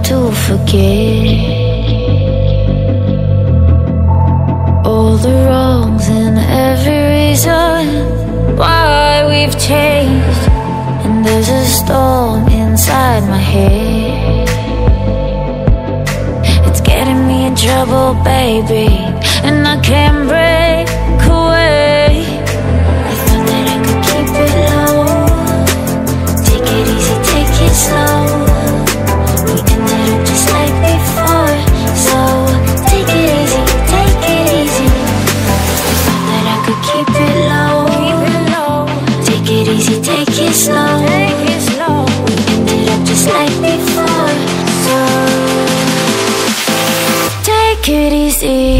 to forget all the wrongs and every reason why we've changed. And there's a storm inside my head, it's getting me in trouble, baby, and I can't break away. I thought that I could keep it low, take it easy, take it slow. We ended up just like before, so take it easy, take it easy. I thought that I could keep it low, take it easy, take it slow. We ended up just like before, so take it easy.